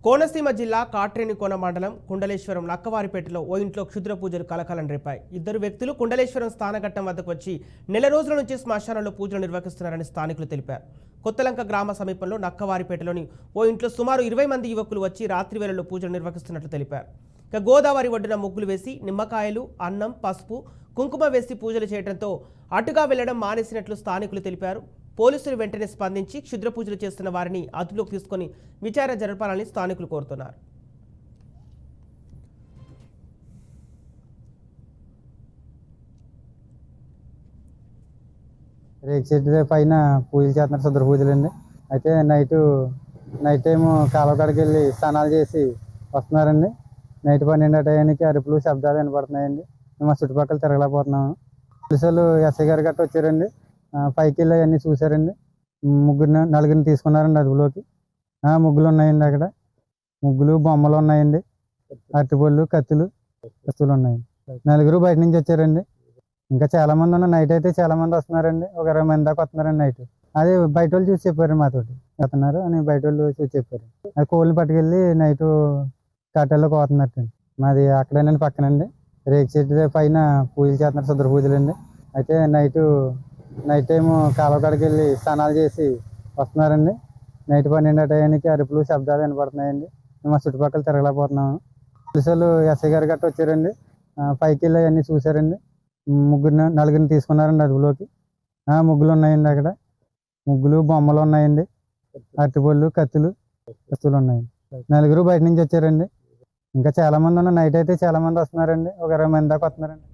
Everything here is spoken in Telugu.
కోనసీమ జిల్లా కాట్రేనికోన మండలం కుండలేశ్వరం నక్కవారిపేటలో ఓ ఇంట్లో క్షుద్ర పూజలు కలకాలం రేపాయి. ఇద్దరు వ్యక్తులు కుండలేశ్వరం స్థానఘట్టం వద్దకు వచ్చి నెల రోజుల నుంచి శ్మశానంలో పూజలు నిర్వహిస్తున్నారని స్థానికులు తెలిపారు. కొత్తలంక గ్రామ సమీపంలో నక్కవారిపేటలోని ఓ ఇంట్లో సుమారు 20 మంది యువకులు వచ్చి రాత్రి వేళల్లో పూజలు నిర్వహిస్తున్నట్లు తెలిపారు. ఇక గోదావరి ఒడ్డున ముగ్గులు వేసి నిమ్మకాయలు, అన్నం, పసుపు, కుంకుమ వేసి పూజలు చేయడంతో అటుగా వెళ్లడం మానేసినట్లు స్థానికులు తెలిపారు. పోలీసులు వెంటనే స్పందించి క్షుద్ర పూజలు చేస్తున్న వారిని అదుపులోకి తీసుకుని విచారణ జరపాలని స్థానికులు కోరుతున్నారు. రేకు చెట్టు పైన పూజలు చేస్తున్నారు, శుద్ర పూజలు అండి. అయితే నైట్ టైం కాలువ కాడికి వెళ్ళి స్నానాలు చేసి వస్తున్నారండి. నైట్ 12 టైంకి అరుపులు, శబ్దాలు వినపడుతున్నాయండి. మేము మా చుట్టుపక్కల తిరగలేకపోతున్నాము. పోలీసులు ఎస్ఐ గారు గట్రా వచ్చారండి. పైకి వెళ్ళి అవన్నీ చూసారండి. నలుగురిని తీసుకున్నారండి అదుపులోకి. ముగ్గులు ఉన్నాయండి, అక్కడ ముగ్గులు, బొమ్మలు ఉన్నాయండి, అరటిపళ్ళు, కత్తులు ఉన్నాయండి. నలుగురు బయట నుంచి వచ్చారండి. ఇంకా చాలా మంది ఉన్నారు. నైట్ అయితే చాలా మంది వస్తున్నారండి. ఒక 20 మంది దాకా వస్తున్నారండి నైట్. అదే బయట వాళ్ళు చూసి చెప్పారు, మాతోటి వస్తున్నారు అని బయట వాళ్ళు చూసి చెప్పారు. అది కోళ్ళు పట్టుకెళ్ళి నైట్ కట్టెల్లో కోతున్నట్టండి. మాది అక్కడేనండి, పక్కనండి. రేకు చెట్టు పైన పూజలు చేస్తున్నారు, శుద్ర పూజలు అండి. అయితే నైట్ టైం కాలువ కాడికి వెళ్ళి స్నానాలు చేసి వస్తున్నారండి. నైట్ 12 టైంకి అరుపులు, శబ్దాలు వినపడుతున్నాయండి. మేము మా చుట్టుపక్కల తిరగలేకపోతున్నాము. పోలీసులు ఎస్ఐ గారు గట్రా వచ్చారండి. పైకి వెళ్ళి అవన్నీ చూసారండి. నలుగురిని తీసుకున్నారండి అదుపులోకి. ముగ్గులు ఉన్నాయండి, అక్కడ ముగ్గులు, బొమ్మలు ఉన్నాయండి, అరటిపళ్ళు, కత్తులు ఉన్నాయండి. నలుగురు బయట నుంచి వచ్చారండి. ఇంకా చాలా మంది ఉన్నారు. నైట్ అయితే చాలా మంది వస్తున్నారండి. ఒక 20 మంది దాకా వస్తున్నారండి.